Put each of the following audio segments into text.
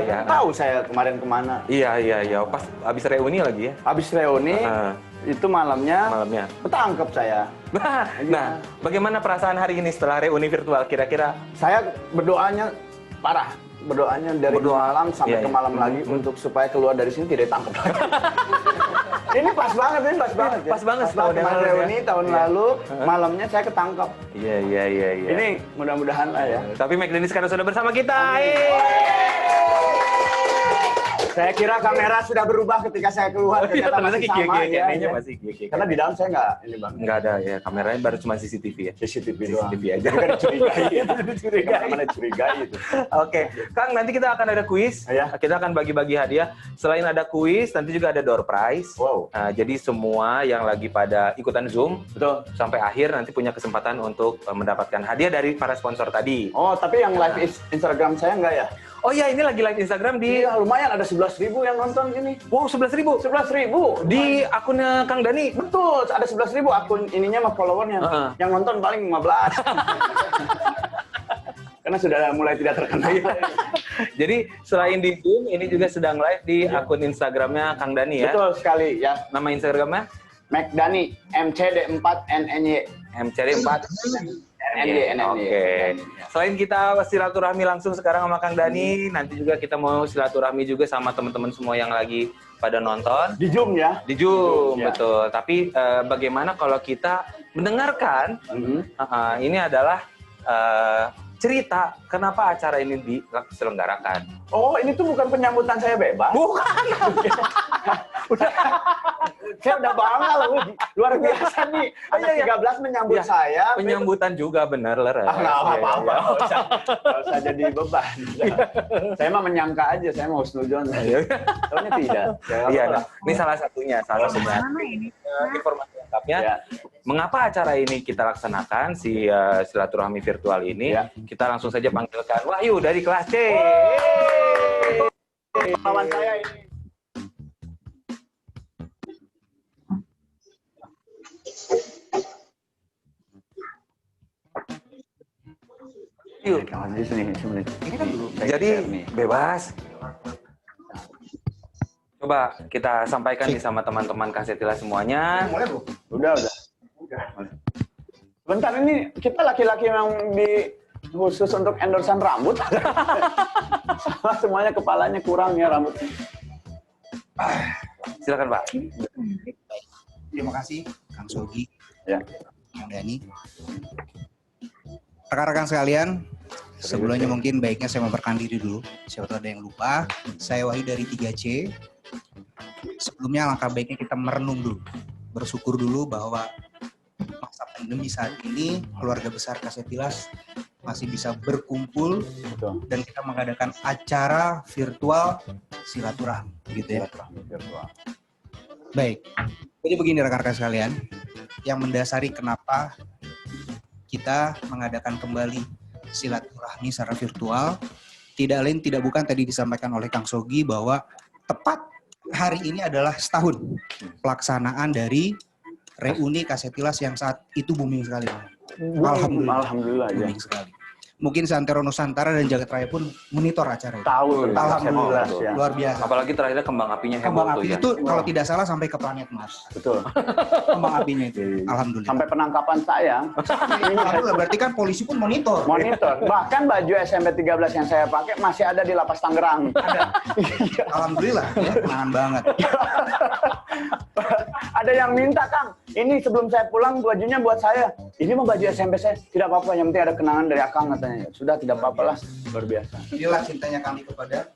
Ya. Tahu saya kemarin kemana. Iya. Pas habis reuni lagi ya. Habis reuni, itu malamnya ketangkep saya. Nah, bagaimana perasaan hari ini setelah reuni virtual kira-kira? Saya berdoanya parah. Berdoanya dari malam sampai ke malam lagi untuk supaya keluar dari sini tidak ditangkap lagi. Ini pas banget. Pas banget kemarin reuni tahun lalu, malamnya saya ketangkep. Iya. Ini mudah-mudahan lah ya. Tapi McDenny sekarang sudah bersama kita. Saya kira kamera sudah berubah ketika saya keluar. Ternyata masih sama ya. Karena di dalam saya nggak ada ya, kameranya baru cuma CCTV ya. CCTV doang. CCTV aja. Kan dicurigai itu. Oke, Kang, nanti kita akan ada kuis. Kita akan bagi-bagi hadiah. Selain ada kuis, nanti juga ada door prize. Wow. Nah, jadi semua yang lagi pada ikutan Zoom, betul, sampai akhir nanti punya kesempatan untuk mendapatkan hadiah dari para sponsor tadi. Oh, tapi yang live Instagram saya enggak ya? Oh iya, ini lagi live Instagram di... Iya, lumayan ada 11.000 yang nonton ini. Wow, 11.000? 11.000. Di akunnya Kang Dani? Betul, ada 11.000 akun ininya sama followernya. Yang nonton paling 15. Karena sudah mulai tidak terkenal. Jadi selain di Zoom, ini juga sedang live di akun Instagramnya Kang Dani ya? Betul sekali ya. Nama Instagramnya? McDani, MCD4NNY. MCD4 Oke. Selain kita silaturahmi langsung sekarang sama Kang Dani, nanti juga kita mau silaturahmi juga sama teman-teman semua yang lagi pada nonton. Di Zoom ya? Di Zoom, betul. Tapi bagaimana kalau kita mendengarkan, ini adalah cerita kenapa acara ini diselenggarakan. Oh, ini tuh bukan penyambutan saya bebas? Bukan! Saya udah bangga loh, luar biasa nih. Anak 13 menyambut saya. Penyambutan juga bener, Ler. Nggak apa-apa, nggak usah jadi beban. Saya mah menyangka aja, saya mau husnudzon. Soalnya tidak. Iya, ini salah satunya. Informasi lengkapnya. Mengapa acara ini kita laksanakan, si silaturahmi virtual ini, kita langsung saja panggilkan Wahyu dari kelas C. Kawan saya ini. Yuk. Jadi bebas. Coba kita sampaikan nih sama teman-teman Kasetila semuanya. Mulai, Bu? Udah. Bentar, ini kita laki-laki yang khusus untuk endorsean rambut. Semuanya kepalanya kurang ya rambutnya. Silakan, Pak. Terima kasih Kang Sogi, Kang Dani. Rekan-rekan sekalian, sebelumnya mungkin baiknya saya memperkenalkan diri dulu. Siapa tahu ada yang lupa. Saya Wahyu dari 3C. Sebelumnya alangkah baiknya kita merenung dulu. Bersyukur dulu bahwa masa pandemi saat ini keluarga besar Kasetilas masih bisa berkumpul dan kita mengadakan acara virtual silaturahmi gitu ya. Baik. Jadi begini rekan-rekan sekalian, yang mendasari kenapa kita mengadakan kembali silaturahmi secara virtual, tidak lain tidak bukan tadi disampaikan oleh Kang Sogi bahwa tepat hari ini adalah setahun pelaksanaan dari reuni Kasetilas yang saat itu booming sekali. Alhamdulillah booming sekali. Mungkin Santero Nusantara dan Jagat Raya pun monitor acara itu. Tahu, alhamdulillah, luar biasa. Apalagi terakhirnya kembang apinya heboh. Kembang apinya itu kalau tidak salah sampai ke planet Mars. Betul. Kembang apinya itu, alhamdulillah. Sampai penangkapan saya. Alhamdulillah, berarti kan polisi pun monitor. Bahkan baju SMP 13 yang saya pakai masih ada di Lapas Tangerang. Ada. Alhamdulillah, ya, kenangan banget. Ada yang minta, Kang, ini sebelum saya pulang bajunya buat saya. Ini mau baju SMP saya, tidak apa-apa, yang penting ada kenangan dari Akang katanya. Sudah, tidak apa-apa lah, luar biasa. Inilah cintanya kami kepada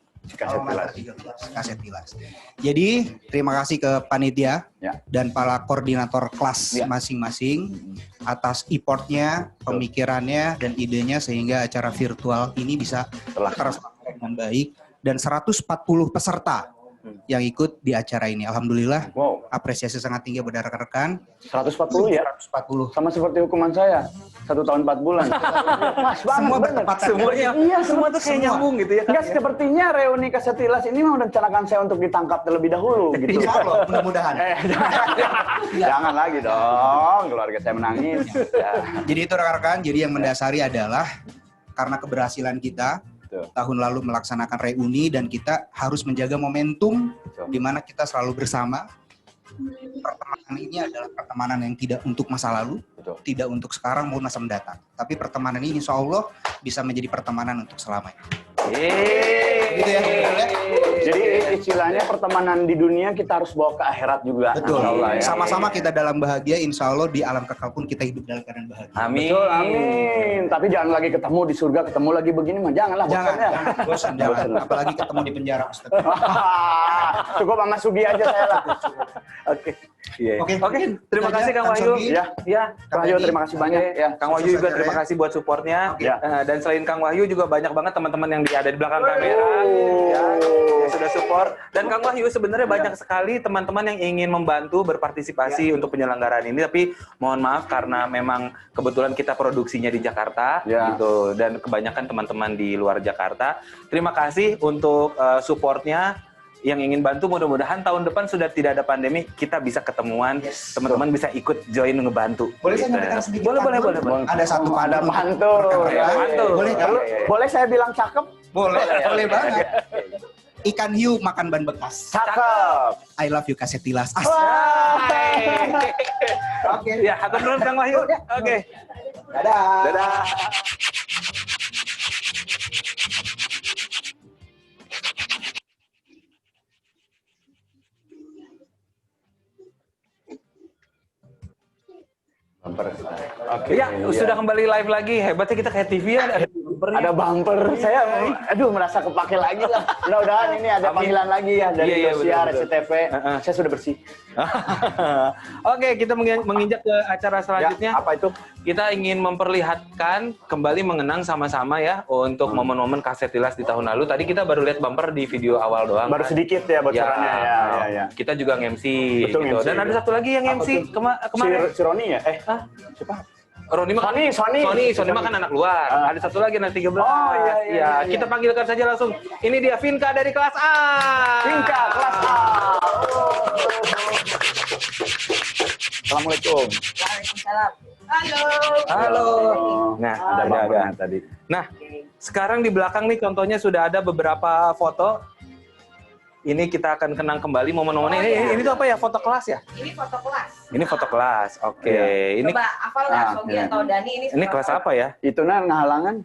Kasetilas. Jadi terima kasih ke panitia dan para koordinator kelas masing-masing atas effortnya, pemikirannya dan idenya sehingga acara virtual ini bisa terlaksana dengan baik dan 140 peserta yang ikut di acara ini. Alhamdulillah, apresiasi sangat tinggi pada rekan-rekan. 140 ya? 140. Sama seperti hukuman saya, 1 tahun 4 bulan. Pas banget, semua bertepatan. Semuanya, semua tuh kayak nyambung gitu ya. Enggak, sepertinya reuni Kasetilas ini mau merencanakan saya untuk ditangkap terlebih dahulu gitu. Insya Allah, mudah-mudahan. Jangan lagi dong, keluarga saya menangis. Jadi itu rekan-rekan, jadi yang mendasari adalah karena keberhasilan kita tahun lalu melaksanakan reuni dan kita harus menjaga momentum di mana kita selalu bersama. Pertemanan ini adalah pertemanan yang tidak untuk masa lalu, tidak untuk sekarang maupun masa mendatang. Tapi pertemanan ini insya Allah bisa menjadi pertemanan untuk selamanya. Gitu ya. Jadi istilahnya pertemanan di dunia kita harus bawa ke akhirat juga. Betul. Allah, ya. Sama-sama kita dalam bahagia, insya Allah di alam kekal pun kita hidup dalam keadaan bahagia. Amin. Betul, amin. Tapi jangan lagi ketemu di surga, ketemu lagi begini mah janganlah. Jangan. Apalagi ketemu di penjara, Ustaz. Cukup sama Sugi aja saya lah. Oke. Oke. Terima kasih Kang Wahyu. Ya. Kang Wahyu terima kasih banyak. Ya. Kang Wahyu juga terima kasih buat supportnya. Dan selain Kang Wahyu juga banyak banget teman-teman yang ada di belakang kamera ya, yang sudah support. Dan Kang Wahyu sebenarnya banyak sekali teman-teman yang ingin membantu berpartisipasi untuk penyelenggaraan ini, tapi mohon maaf karena memang kebetulan kita produksinya di Jakarta gitu, dan kebanyakan teman-teman di luar Jakarta. Terima kasih untuk supportnya. Yang ingin bantu, mudah-mudahan tahun depan sudah tidak ada pandemi, kita bisa ketemuan, teman-teman bisa ikut join ngebantu. Boleh saya nyampaikan sedikit? Boleh. Ada satu pantun. Boleh kan? Boleh saya bilang cakep? Boleh banget. Ikan hiu makan ban bekas. Cakep. I love you Kasetilas. Oke. Ya, hatur nuhun Kang Wahyu. Oke. Dadah. Oke. Ya, sudah kembali live lagi. Hebatnya kita kayak TV ya. Ada bumper. Saya merasa kepake lagi lah. Mudah-mudahan ini ada panggilan lagi ya dari Indosiar, SCTV. Saya sudah bersih. Oke, kita menginjak ke acara selanjutnya. Apa itu? Kita ingin memperlihatkan kembali mengenang sama-sama ya untuk momen-momen Kasetilas di tahun lalu. Tadi kita baru lihat bumper di video awal doang. Baru sedikit ya bocorannya ya. Kita juga nge-MC Betul, gitu. MC. Dan ada satu lagi yang MC kemarin. Si Roni ya? Siapa? Roni mah Sony mah kan anak luar. Ada satu lagi anak 13. Oh iya. Kita panggilkan saja langsung. Ini dia Vinka dari kelas A. Vinka kelas A. Assalamualaikum. Waalaikumsalam. Halo. Nah, ada tadi. Nah, sekarang di belakang nih contohnya sudah ada beberapa foto. Ini kita akan kenang kembali momen-momen ini. Ini tuh apa ya? Foto kelas ya? Ini foto kelas. Ini foto kelas. Oke. Ini Coba hafal nggak Sogi atau Dani ini kelas apa ya? Itu ngehalangan.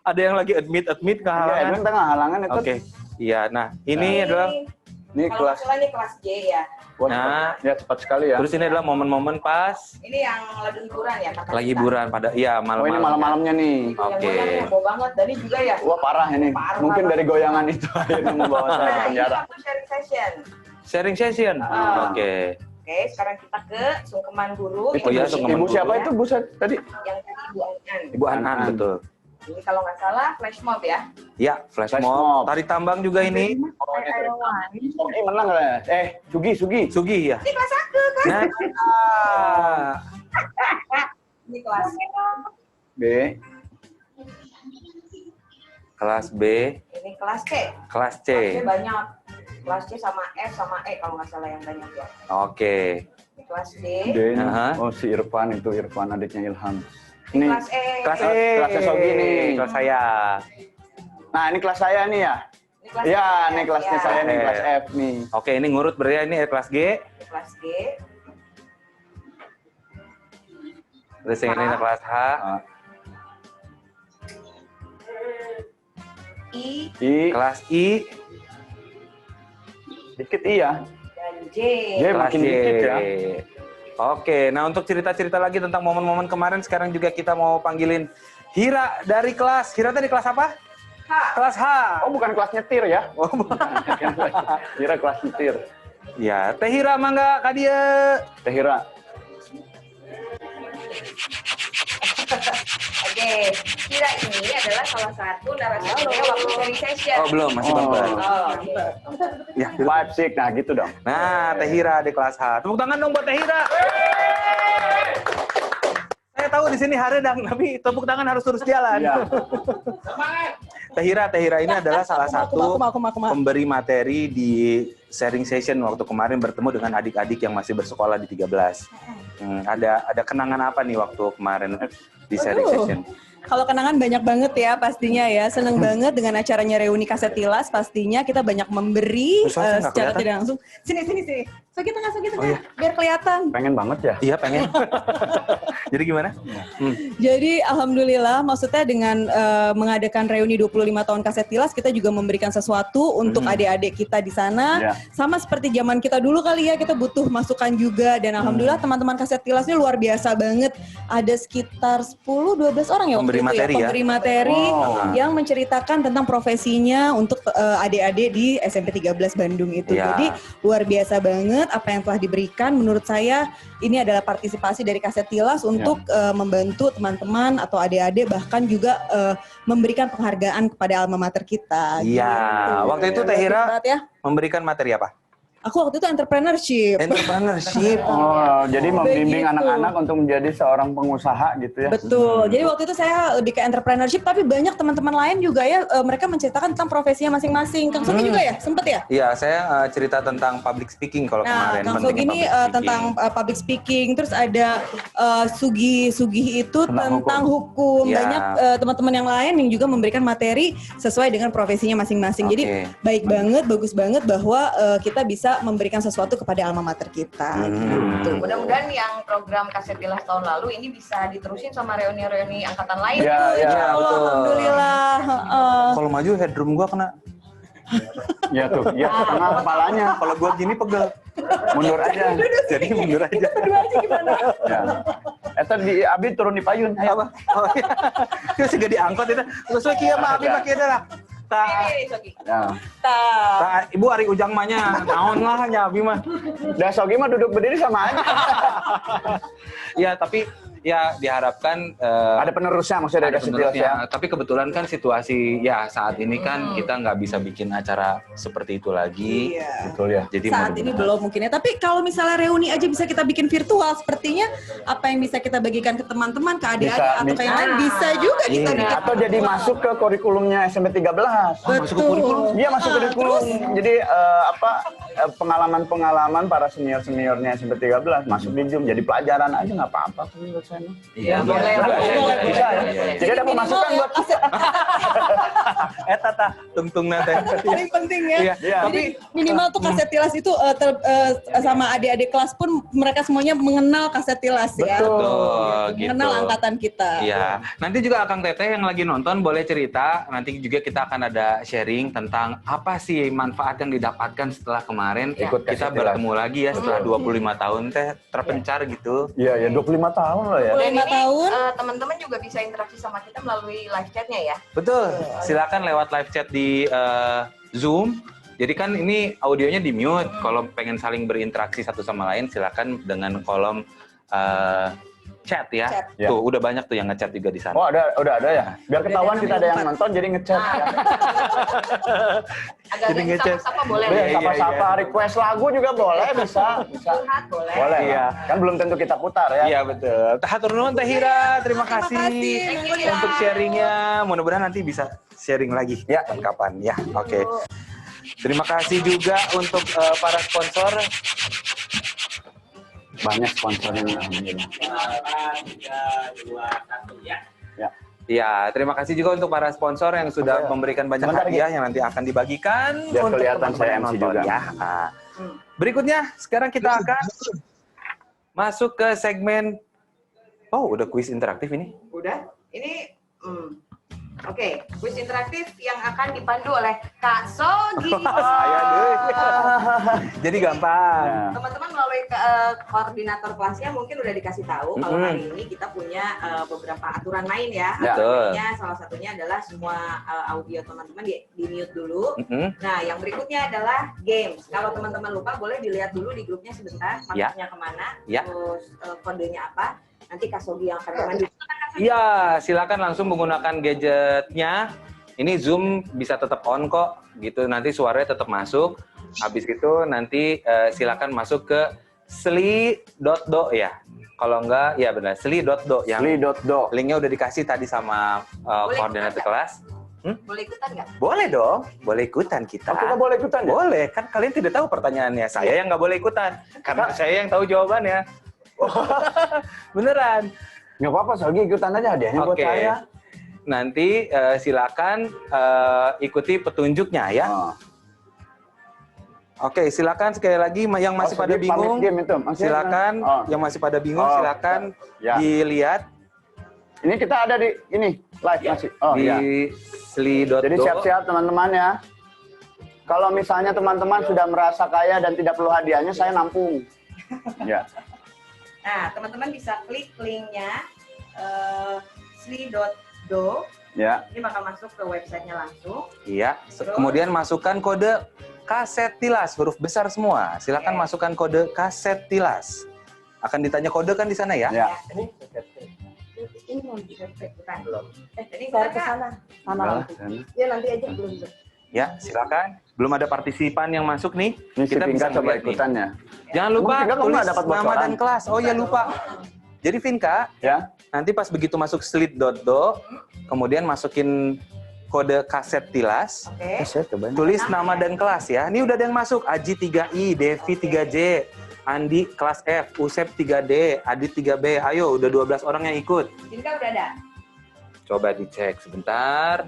Ada yang lagi admit ke Iya, halangan. itu ngehalangan itu. Oke. Iya, nah ini adalah Ini kalau kelas. masalah ini kelas J ya. Nah, ya cepat sekali ya. terus ini adalah momen-momen pas Ini yang lagi hiburan ya kata lagi kita. hiburan pada Oh malam-malam. ini malam-malamnya nih. Oke. Yang goyang heboh banget. Dani juga ya. Wah parah ini. Parah. Mungkin dari goyangan itu akhirnya membawa saya ke Nah, ini penjara. satu sharing session. Sharing session. Oke. Oke, sekarang kita ke sungkeman guru. Oh iya, sungkeman Ibu guru. siapa itu Bu tadi? Yang tadi Ibu Anan. Ibu Anan betul. Ini kalau nggak salah flash mob ya. Ya, flash Flash mob. mob. Tari tambang juga ini. Sogi menang lah. Sugi. Sugi ya. Ini kelas aku kan. Nah, Ini kelas B. kelas B, ini kelas C. kelas C. Kelas C banyak. Kelas C sama F sama E kalau nggak salah yang banyak ya. Oke. Ini kelas D. D. Aha. Oh si Irfan itu Irfan adiknya Ilham. Ini kelas E. Kelas E. Kelasnya Sogi nih. Kelas saya. Nah ini kelas saya nih ya. Ini kelas Iya, F. ini kelasnya Ya. saya nih, Oke. kelas F nih. Oke, ini ngurut berarti ini kelas G. Ini kelas G. Terus yang ini kelas H. I I, Kelas I. dikit I ya. dan J. J Kelas makin Y. dikit ya. Oke, nah untuk cerita-cerita lagi tentang momen-momen kemarin, sekarang juga kita mau panggilin Hira dari kelas. Hira tadi kelas apa? H. Kelas H. Oh bukan kelas nyetir ya? Oh, Kira kelas nyetir. ya, Teh Hira mangga ka dieu. Teh Hira. Oke, Kira ini adalah salah satu narasumbernya waktu sharing session. Oh, belum, masih bangga. Oh, Ya, Five, six, nah gitu dong. nah, Teh Hira di kelas H. Tepuk tangan dong buat Teh Hira. Saya tahu di sini haredang, tapi tepuk tangan harus terus jalan. Iya. Teh Hira ini adalah salah satu pemberi materi di sharing session waktu kemarin bertemu dengan adik-adik yang masih bersekolah di 13. Ada kenangan apa nih waktu kemarin di sharing session? Kalau kenangan banyak banget ya pastinya ya. Seneng banget dengan acaranya reuni Kaset Tilas. Pastinya kita banyak memberi Terus nggak secara kelihatan? tidak langsung. Sini. Sogi tengah. Oh, iya. Biar kelihatan. Pengen banget ya? Iya pengen. Jadi gimana? Jadi alhamdulillah maksudnya dengan mengadakan reuni 25 tahun Kaset Tilas kita juga memberikan sesuatu untuk adik-adik kita di sana. Ya. Sama seperti zaman kita dulu kali ya, kita butuh masukan juga dan alhamdulillah teman-teman Kaset Tilas ini luar biasa banget. Ada sekitar 10-12 orang ya waktu Pemberi itu materi ya? pemberi materi Wow. yang menceritakan tentang profesinya untuk adik-adik di SMP 13 Bandung itu. Ya. Jadi luar biasa banget apa yang telah diberikan. Menurut saya ini adalah partisipasi dari Kaset Tilas untuk membantu teman-teman atau adik-adik bahkan juga memberikan penghargaan kepada alma mater kita. Iya. Gitu. Waktu itu Teh Hira Banget ya. memberikan materi apa? Aku waktu itu entrepreneurship. Entrepreneurship. Oh, jadi membimbing Begitu. anak-anak untuk menjadi seorang pengusaha gitu ya? Betul. Jadi waktu itu saya lebih ke entrepreneurship, tapi banyak teman-teman lain juga ya, mereka menceritakan tentang profesinya masing-masing. Kang Sogi juga ya? Sempet ya? Iya, saya cerita tentang public speaking kalau Nah, kemarin. Kang pentingnya Sogi ini public speaking. tentang public speaking, terus ada Sugi itu tentang hukum. Ya. Banyak teman-teman yang lain yang juga memberikan materi sesuai dengan profesinya masing-masing. Jadi Oke. baik banget, bagus banget bahwa kita bisa memberikan sesuatu kepada alma mater kita. Gitu. Mudah-mudahan yang program Kaset Tilas tahun lalu ini bisa diterusin sama reuni-reuni angkatan lain. Ya, ya. Insya Allah, betul. alhamdulillah. Kalau maju headroom gua kena. Ya tuh, ya tengah kepalanya. Kalau gua gini pegel. Mundur aja. Jadi mundur aja. Berdua aja gimana? Ya. Eta di Abi turun di payun. Ayo. Apa? Oh iya. Terus juga diangkot itu. Terus kieu mah abi mah kieu dah. Tah. Ini Sogi. Ya. Tah, Ibu Ari ujang mahnya naon lah nya abi mah. Dan Sogi mah duduk berdiri sama aja. Ya, tapi ya diharapkan Ada penerusnya maksudnya dari ada Kaset Tilas ya? penerusnya. Tapi kebetulan kan situasi ya saat ini kan kita nggak bisa bikin acara seperti itu lagi. Iya. Betul ya. Jadi Saat ini mudah-mudahan- belum mungkin ya. Tapi kalau misalnya reuni aja bisa kita bikin virtual, sepertinya apa yang bisa kita bagikan ke teman-teman, ke adik-adik Bisa, atau ke bisa. yang lain bisa juga kita Iya. bikin. Atau jadi masuk ke kurikulumnya SMP 13. masuk ke kurikulum. Dia masuk ke Ah, kurikulum. terus? Jadi pengalaman-pengalaman para senior-seniornya SMP 13 masuk di Zoom. Jadi pelajaran aja nggak apa-apa menurut saya. Iya, boleh, iya. boleh. Bisa ya. Jadi ada minimal pemasukan ya, buat Eta tah tungtung nanti. paling penting ya. Iya. Iya. Jadi minimal tuh Kaset Tilas itu sama adik-adik kelas pun mereka semuanya mengenal Kaset Tilas ya. Betul. Betul, Mengenal gitu. angkatan kita. Iya, nanti juga Akang Teteh yang lagi nonton boleh cerita. Nanti juga kita akan ada sharing tentang apa sih manfaat yang didapatkan setelah kemarin Ikut kita Kaset Tilas. bertemu lagi ya setelah 25 tahun teh terpencar gitu. Iya, ya 25 tahun loh ya. 25 tahun. Teman-teman juga bisa interaksi sama kita melalui live chatnya ya. Betul. Silakan lewat live chat di Zoom. Jadi kan ini audionya di mute. Kalau pengen saling berinteraksi satu sama lain, silakan dengan kolom chat ya. Chat. Tuh udah banyak tuh yang ngechat juga di sana. Oh, udah ada ya. Biar ketahuan ada kita ada yang namanya nonton jadi ngechat ya. Agak Jadi ngechat. sapa-sapa boleh. Iya, Iya, sapa-sapa iya. request lagu juga boleh, bisa. Curhat boleh. Boleh. Iya. Kan belum tentu kita putar ya. Iya betul. Hatur nuhun Teh Hira, terima kasih Thank you, Hira. untuk sharingnya. Mudah-mudahan nanti bisa sharing lagi. Ya. Kapan? Ya, oke. Terima kasih juga untuk para sponsor. Banyak sponsornya alhamdulillah. Ya. Ya, terima kasih juga untuk para sponsor yang sudah Oke. memberikan banyak Sebentar hadiah yang nanti akan dibagikan Biar untuk kelihatan teman-teman saya yang MC nonton juga. ya. Nah, berikutnya sekarang kita akan masuk ke segmen. Oh, udah kuis interaktif ini. Udah. Ini Oke, kuis interaktif yang akan dipandu oleh Kak Sogi. Saya deh. Jadi gampang. Ya. Teman-teman melalui koordinator kelasnya mungkin udah dikasih tahu kalau hari ini kita punya beberapa aturan main ya. Ya. Aturannya salah satunya adalah semua audio teman-teman di mute dulu. Nah, yang berikutnya adalah games. Kalau teman-teman lupa boleh dilihat dulu di grupnya sebentar, Ya. masuknya kemana, Ya. terus kodenya apa. Nanti Kak Sogi yang akan memandu. Iya, silakan langsung menggunakan gadgetnya. Ini Zoom bisa tetap on kok, gitu. Nanti suaranya tetap masuk. Habis itu nanti silakan masuk ke sli.do ya. Kalau enggak, ya benar, sli.do. Yang Sli.do. linknya udah dikasih tadi sama koordinator ikutan kelas. Boleh ikutan nggak? Boleh dong, boleh ikutan kita. Oh, kita boleh ikutan ya? Boleh, kan kalian tidak tahu pertanyaannya. Saya yang nggak boleh ikutan, karena saya yang tahu jawabannya. Beneran. Nggak apa-apa, Sogi ikutan aja hadiahnya buat Oke. saya. nanti silakan ikuti petunjuknya ya. Oke, silakan sekali lagi yang masih pada bingung, silakan yang masih pada bingung silakan dilihat. Ini kita ada di ini live masih. Di sli.do. Jadi siap-siap teman-teman ya. Kalau misalnya teman-teman sudah merasa kaya dan tidak perlu hadiahnya, saya nampung. Ya. Nah, teman-teman bisa klik linknya sli.do. Ya. Ini bakal masuk ke websitenya langsung. Iya. Kemudian masukkan kode kaset tilas huruf besar semua. Silakan masukkan kode kaset tilas. Akan ditanya kode kan di sana ya? Ya. Ini mau bukan belum. Jadi Saya ke sana. Sana. Ya nanti aja belum. Ya, silakan. Belum ada partisipan yang masuk nih. Ini si Vinka coba ngeliat nih. ikutannya. Jangan lupa Emang Vinka kamu tulis nggak dapat nama bocoran? dan kelas. Oh ya lupa. Jadi Vinka, Ya. nanti pas begitu masuk slit.do, kemudian masukin kode kaset tilas, Oke. Saya cobain. tulis nama dan kelas ya. Ini udah ada yang masuk. Aji 3I, Devi 3J, Andi kelas F, Usep 3D, Adit 3B. Ayo, udah 12 orang yang ikut. Vinka udah ada? Coba dicek sebentar.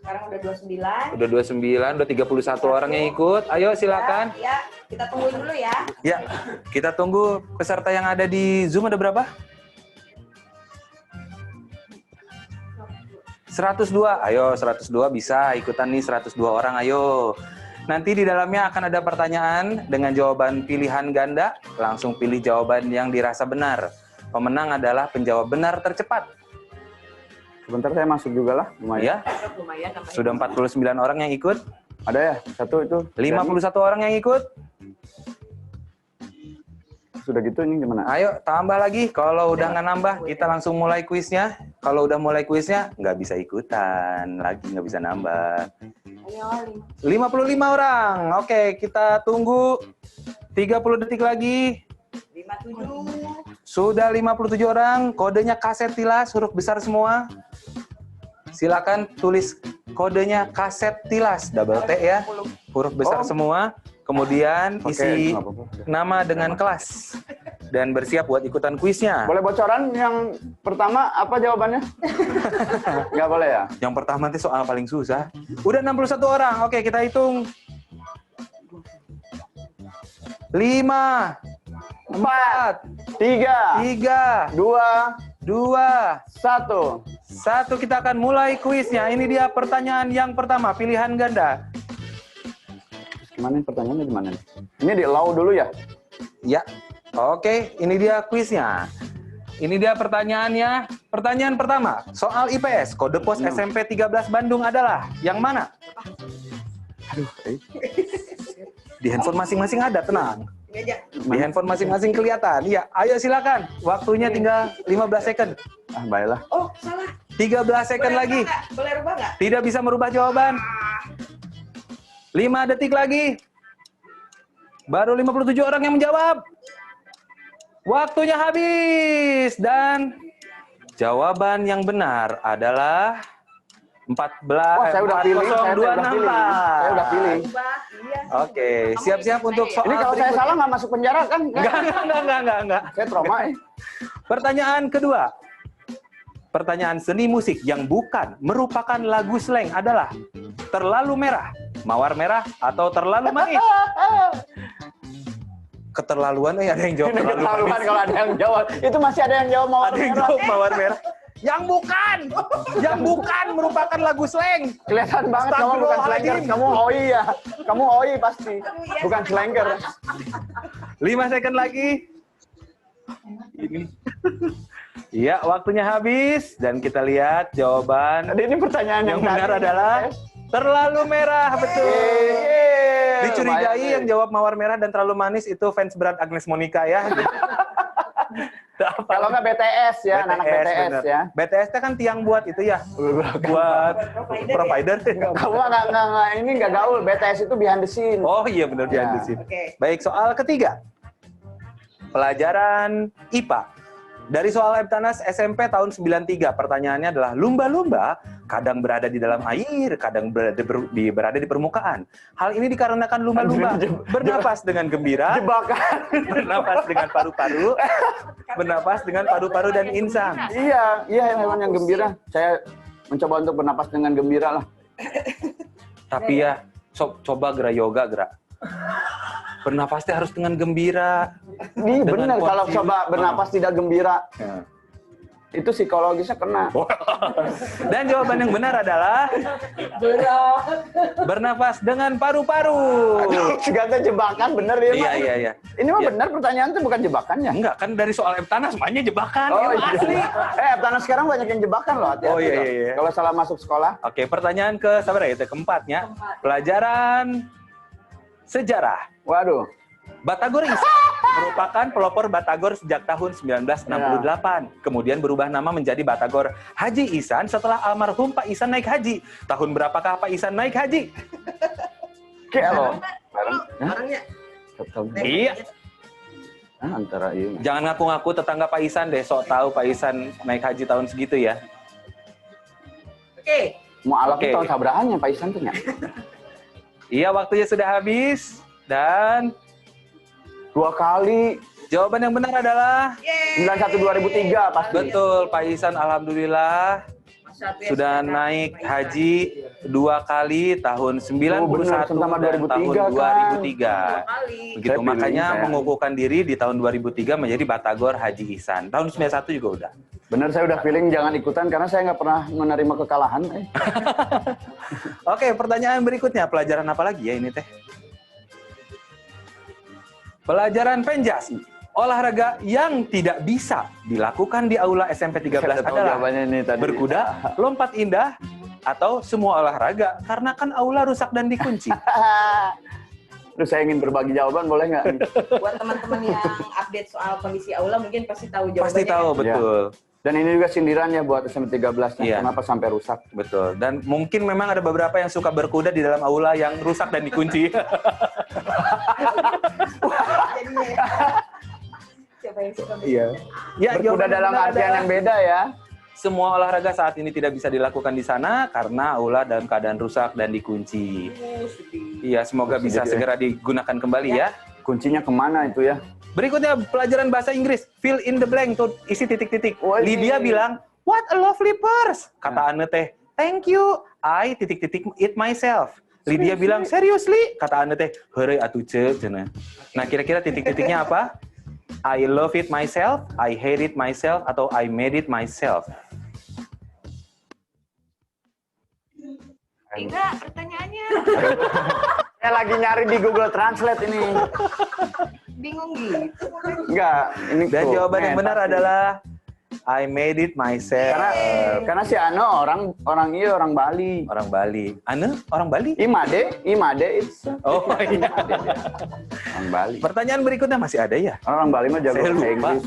Sekarang udah 29. Udah 29, udah 31 orang yang ikut. Ayo silakan. Ya, kita tungguin dulu ya. Ya, kita tunggu peserta yang ada di Zoom ada berapa? 102. Ayo 102 bisa ikutan nih 102 orang ayo. Nanti di dalamnya akan ada pertanyaan dengan jawaban pilihan ganda. Langsung pilih jawaban yang dirasa benar. Pemenang adalah penjawab benar tercepat. Sebentar saya masuk juga lah. Lumayan. Ya, Lumayan namanya. sudah 49 orang yang ikut. Ada ya? Satu itu. 51 orang yang ikut. Sudah gitu ini gimana? Ayo tambah lagi. Kalau udah nggak nambah, kita langsung mulai kuisnya. Kalau udah mulai kuisnya, nggak bisa ikutan lagi, nggak bisa nambah. 55 orang. Oke, kita tunggu 30 detik lagi. 57. Sudah 57 orang. Kodenya kaset tilas, huruf besar semua. Silakan tulis kodenya kaset tilas, double T ya. Huruf besar semua. Kemudian isi nggak apa-apa. nama dengan kelas. Dan bersiap buat ikutan kuisnya. Boleh bocoran yang pertama apa jawabannya? Nggak boleh ya? Yang pertama nanti soal paling susah. Udah 61 orang. Oke, kita hitung. 5, 4, 3, 3, 2, 2, 1. 1. Kita akan mulai kuisnya. Ini dia pertanyaan yang pertama, pilihan ganda. Gimana nih pertanyaannya gimana nih? Ini di allow dulu ya? Ya. Oke, ini dia kuisnya. Ini dia pertanyaannya. Pertanyaan pertama, soal IPS. Kode pos SMP 13 Bandung adalah yang mana? Aduh, Di handphone masing-masing ada, tenang. Ini aja. Di handphone masing-masing kelihatan. Iya, ayo silakan. Waktunya tinggal 15 second. Ah, baiklah. Oh, salah. 13 second Boleh lagi. rubah nggak? Boleh rubah nggak? Tidak bisa merubah jawaban. 5 detik lagi. Baru 57 orang yang menjawab. Waktunya habis. Dan jawaban yang benar adalah 14. Oh, saya udah pilih. Saya udah pilih. Rubah, iya. Oke, siap-siap untuk soal Ini kalau saya berikutnya. salah nggak masuk penjara kan? Enggak. Saya trauma ya. Pertanyaan kedua. Pertanyaan seni musik yang bukan merupakan lagu slang adalah terlalu merah, mawar merah, atau terlalu manis? Keterlaluan, ada yang jawab terlalu Keterlaluan manis. kalau ada yang jawab. Itu masih ada yang jawab mawar Ada yang merah. jawab mawar merah. Yang bukan merupakan lagu slang. Kelihatan banget kamu bukan slanker. Kamu OI ya. Kamu OI pasti. Bukan slanker. 5 second lagi. Ini. Iya, waktunya habis dan kita lihat jawaban Jadi ini pertanyaan yang benar adalah terlalu merah, betul. Dicurigai yang jawab mawar merah dan terlalu manis itu fans berat Agnes Monica ya. Kalau nggak BTS ya, anak BTS bener. ya. BTS kan tiang buat itu ya, buat provider. Kamu nggak ini nggak gaul. BTS itu behind the scene. Oh iya benar Ya. di sini. Oke. Baik, soal ketiga. Pelajaran IPA. Dari soal Eptanas SMP tahun 93, pertanyaannya adalah lumba-lumba kadang berada di dalam air, kadang berada di permukaan. Hal ini dikarenakan lumba-lumba bernapas dengan gembira, bernapas dengan paru-paru, bernapas dengan paru-paru dan insang. Iya, hewan yang gembira. Saya mencoba untuk bernapas dengan gembira lah. Tapi ya, coba gerak yoga, gerak. Bernapasnya harus dengan gembira. Ini benar, kalau coba bernapas tidak gembira, itu psikologisnya kena. Dan jawaban yang benar adalah bernapas dengan paru-paru. Segala jebakan, bener ya, Pak? Iya. Ini mah benar, pertanyaan itu bukan jebakannya. Enggak, kan dari soal Eptanas semuanya jebakan. Oh, Itu iya. asli. Eptanas sekarang banyak yang jebakan loh, hati-hati. Oh, iya, loh. iya. Kalau salah masuk sekolah. Oke, pertanyaan keempatnya. Pelajaran sejarah. Waduh. Batagor Isan merupakan pelopor Batagor sejak tahun 1968. Kemudian berubah nama menjadi Batagor Haji Isan setelah almarhum Pak Isan naik haji. Tahun berapakah Pak Isan naik haji? Kayak lo. Orangnya. Iya. Antara iya. Jangan ngaku-ngaku tetangga Pak Isan deh, sok tahu Pak Isan naik haji tahun segitu ya. Oke. Mau alaf Oke. tahun sabrahannya Pak Isan tuh ya? Iya, waktunya sudah habis. Dan 2 kali. jawaban yang benar adalah 91 2003 pasti. betul, Pak Isan alhamdulillah sudah naik haji 2 kali tahun 91 sama dan 2003, tahun kan? 2003. Begitu, Saya makanya pilih, mengukuhkan diri di tahun 2003 menjadi Batagor Haji Isan. Tahun 91 juga udah. Bener, saya udah feeling jangan ikutan karena saya nggak pernah menerima kekalahan. Oke, pertanyaan berikutnya. Pelajaran apa lagi ya ini teh? Pelajaran penjas. Olahraga yang tidak bisa dilakukan di aula SMP 13 Saya tahu adalah jawabannya ini tadi. berkuda, lompat indah, atau semua olahraga karena kan aula rusak dan dikunci. Terus saya ingin berbagi jawaban, boleh nggak? Buat teman-teman yang update soal kondisi aula mungkin pasti tahu jawabannya. Pasti tahu, kan? betul. Dan ini juga sindiran ya buat SMP 13 Iya. kenapa sampai rusak. Betul. Dan mungkin memang ada beberapa yang suka berkuda di dalam aula yang rusak dan dikunci. Jadinya ya. Siapa yang suka Iya. Ya, Berkuda jawaban dalam benar artian adalah yang beda ya. semua olahraga saat ini tidak bisa dilakukan di sana karena aula dalam keadaan rusak dan dikunci. Iya, semoga bisa segera digunakan kembali ya. Kuncinya kemana itu ya? Berikutnya pelajaran bahasa Inggris, fill in the blank, tuh isi titik-titik. Wah, ini. Lydia bilang, what a lovely purse. Kata Ane teh, thank you, I titik-titik it myself. Lydia bilang, seriously? Kata Ane teh, heureuy atuh ceuk cenah. Nah, kira-kira titik-titiknya apa? I love it myself, I hate it myself, atau I made it myself. Enggak, pertanyaannya. Saya lagi nyari di Google Translate ini. Bingung gitu. Enggak, ini Dan tuh, jawaban yang men, benar pasti. adalah I made it myself. Karena si Ano orang Bali. Orang Bali. Ane orang Bali? Imade it's Oh iya. orang Bali. Pertanyaan berikutnya masih ada ya? Orang Bali mah jago Saya bahasa lupa. Inggris.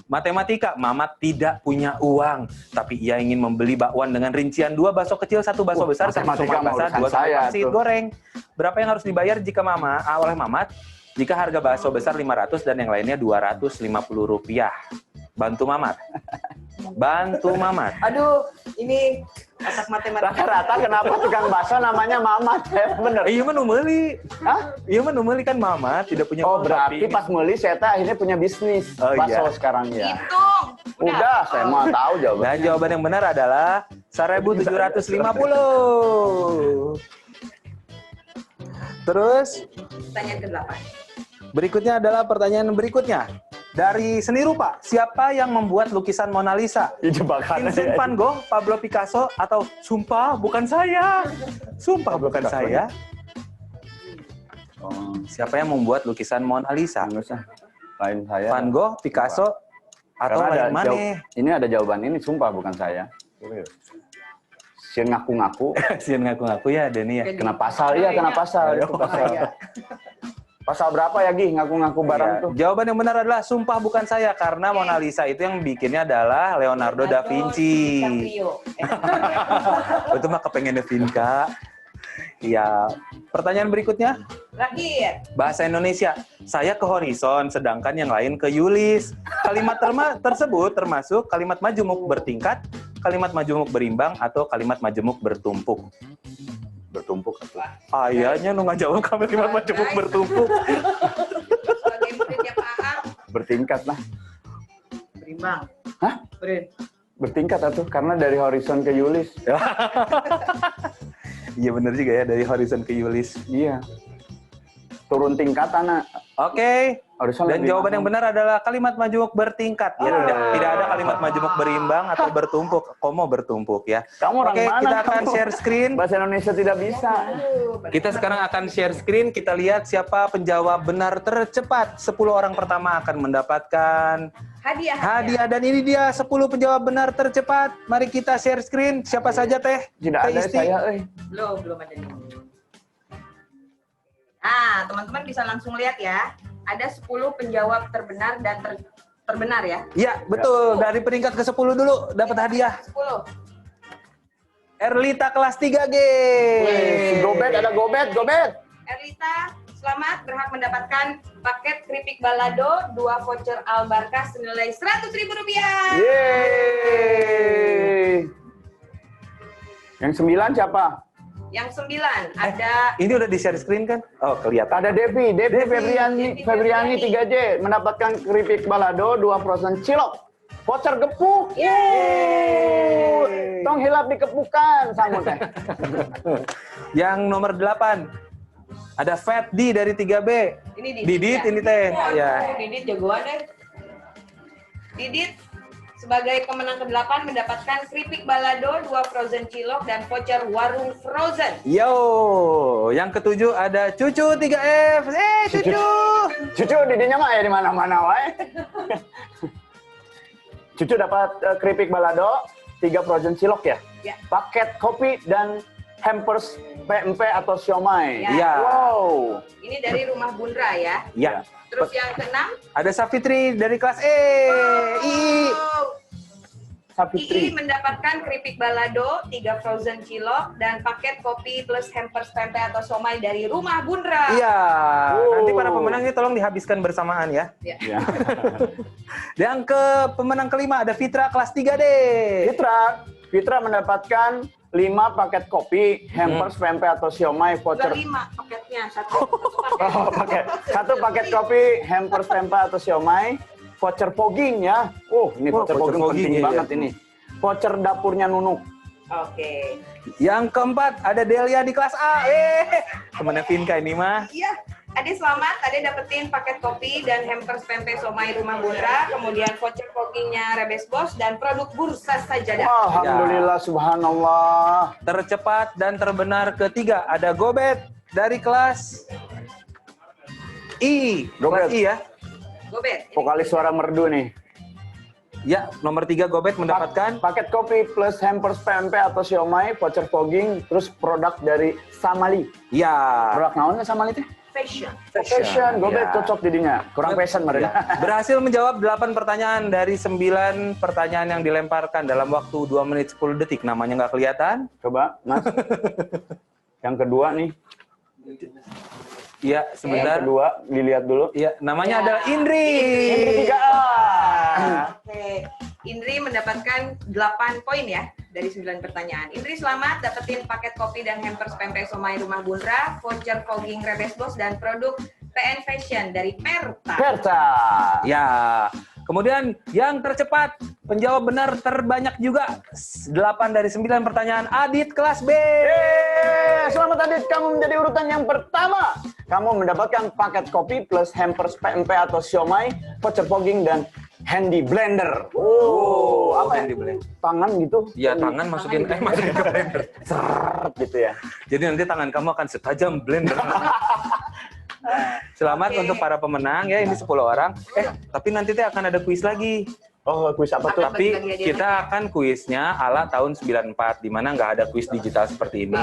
Matematika, Mamat tidak punya uang, tapi ia ingin membeli bakwan dengan rincian 2 bakso kecil, 1 bakso besar, 1 matematika tomat mah basah, urusan 2 saya pangsit tuh. goreng. Berapa yang harus dibayar jika oleh Mamat? Jika harga bakso besar 500 dan yang lainnya 250 rupiah. Bantu Mamat. Bantu Mamat. Aduh, ini otak matematika. Rata-rata kenapa tukang bakso namanya Mamat? Bener. Iya mah nu meuli. Hah? Iya mah nu meuli kan Mamat, tidak punya Oh uang, berarti tapi- pas meuli saya teh akhirnya punya bisnis Oh, bakso iya. sekarang ya. Hitung. Udah, saya mau tahu jawabannya. Dan jawaban yang benar adalah 1.750. Terus Pertanyaan ke-8. berikutnya adalah pertanyaan berikutnya. Dari seni rupa, siapa yang membuat lukisan Mona Lisa? Ini jebakan. Vincent van Gogh, Pablo Picasso, atau sumpah bukan saya? Sumpah bukan Picasso. saya. Oh, Siapa yang membuat lukisan Mona Lisa? nggak usah. Lain saya. Van Gogh, Picasso, atau Karena lain mana? ini ada jawaban ini, sumpah bukan saya. Si ngaku-ngaku. Sian ngaku-ngaku ya, Denny ya. Kena pasal, iya kena pasal. Itu pasal. Pasal berapa ya, Gi? Ngaku-ngaku barang Iya. tuh. Jawaban yang benar adalah sumpah bukan saya karena Mona Lisa itu yang bikinnya adalah Leonardo da Vinci. DiCaprio. Itu mah kepengen Vinka. Iya. Pertanyaan berikutnya, Terakhir. Bahasa Indonesia, saya ke horizon, sedangkan yang lain ke Yulis. Kalimat tersebut termasuk kalimat majemuk bertingkat, kalimat majemuk berimbang, atau kalimat majemuk bertumpuk. Bertumpuk atau? Ayahnya nu ngajawab kalimat majemuk bertumpuk. Sebagai muridnya Pak Aang, Bertingkat lah. berimbang. Hah? Bertingkat atau? Karena dari horizon ke Yulis. Iya bener juga ya, dari horizon ke Yulis. Iya. Turun tingkat, anak. Oke. Horizon Dan lebih jawaban yang mahal. benar adalah kalimat majemuk bertingkat. Ya, tidak ada kalimat majemuk berimbang atau bertumpuk. Komo bertumpuk ya. Kamu orang Oke, mana? kita akan kamu? share screen. Bahasa Indonesia tidak bisa. Kita sekarang akan share screen. Kita lihat siapa penjawab benar tercepat. 10 orang pertama akan mendapatkan hadiah. Dan ini dia 10 penjawab benar tercepat. Mari kita share screen. Siapa saja Teh? Tidak Teh ada Isti? saya, Belum ada nih. Ah, teman-teman bisa langsung lihat ya. Ada 10 penjawab terbenar dan terbenar ya. Iya, betul. Dari peringkat ke-10 dulu dapat hadiah. 10. Erlita kelas 3G. Si Gobet, ada Gobet. Erlita, selamat berhak mendapatkan paket keripik balado 2 voucher Albarkah senilai Rp100.000. Yeay. Yang 9 siapa? Yang 9 ada Ini udah di share screen kan? Oh, kelihatan. Ada Devi Febriani 3J mendapatkan keripik balado 2 frozen cilok. Voucher gepuk. Yeay. Tong hilap dikepukan sangun teh. Yang nomor 8. Ada Fat D dari 3B. ini Didit ini teh. Oh, Ya. Didit jagoan deh. Didit sebagai pemenang ke-8 mendapatkan keripik balado 2 frozen cilok dan voucher warung frozen. Yo, yang ke-7 ada Cucu 3F. Cucu. Cucu didinya mah ya di mana-mana wae. Cucu dapat keripik balado 3 frozen cilok ya. Ya. Paket kopi dan hampers PMP atau siomay. Ya. Ya. Wow. Ini dari rumah Bundra ya. Ya. Terus yang ke-6 Ada Safitri dari kelas E. I. Safitri. II mendapatkan keripik balado 3 frozen cilok dan paket kopi plus hampers tempe atau somai dari rumah Bundra. Iya. Oh. Nanti para pemenangnya tolong dihabiskan bersamaan ya. Ya. Ya. Yang ke pemenang kelima ada Fitra kelas 3D. Fitra mendapatkan 5 paket kopi, hampers PMP atau siomay voucher. 5 paketnya, satu Oh, paket. satu paket kopi, hampers PMP atau siomay, voucher fogging ya. Ini voucher fogging penting iya, banget iya. ini. Voucher dapurnya Nunuk. Oke. Yang keempat ada Delia di kelas A. Temennya Vinka ini mah. Iya. Ade selamat, Ade dapetin paket kopi dan hampers pempek somai rumah Bundra, kemudian voucher foggingnya Rebes Bos dan produk bursa sajadah. Alhamdulillah, subhanallah. Tercepat dan terbenar ketiga ada Gobet dari kelas I. Gobet. Kelas I ya. Gobet. Vokalis suara merdu nih. Ya, nomor 3 Gobet mendapatkan Paket kopi plus hampers PMP atau siomay, voucher fogging, terus produk dari Samali. ya. Produk naon Samali teh? Fashion. Fashion, Gobet Ya. cocok didinya. Kurang fashion mereka. Berhasil menjawab 8 pertanyaan dari 9 pertanyaan yang dilemparkan dalam waktu 2 menit 10 detik. Namanya nggak kelihatan? Coba, Mas. Yang kedua nih. Iya, sebentar. Yang kedua, dilihat dulu. Iya, namanya Ya. adalah Indri. Indri 3A. Oke. Indri mendapatkan 8 poin ya dari 9 pertanyaan. Indri selamat dapetin paket kopi dan hampers pempek somai rumah Bundra, voucher fogging Rebes Bos dan produk PN Fashion dari Perta. Perta. Ya. Kemudian yang tercepat, penjawab benar terbanyak juga 8 dari 9 pertanyaan Adit kelas B. Selamat Adit, kamu menjadi urutan yang pertama. Kamu mendapatkan paket kopi plus hampers PMP atau siomay, voucher fogging dan handy blender. Apa handy ya? blender. Tangan gitu? Iya, tangan masukin masukin ke blender. Seret gitu ya. Jadi nanti tangan kamu akan setajam blender. Selamat Oke. untuk para pemenang ya, ini 10 orang. Tapi nanti teh akan ada kuis lagi. Oh, kuis apa tuh? Tapi bagi hadiah kita akan kuisnya ala tahun 94, di mana nggak ada kuis digital seperti ini.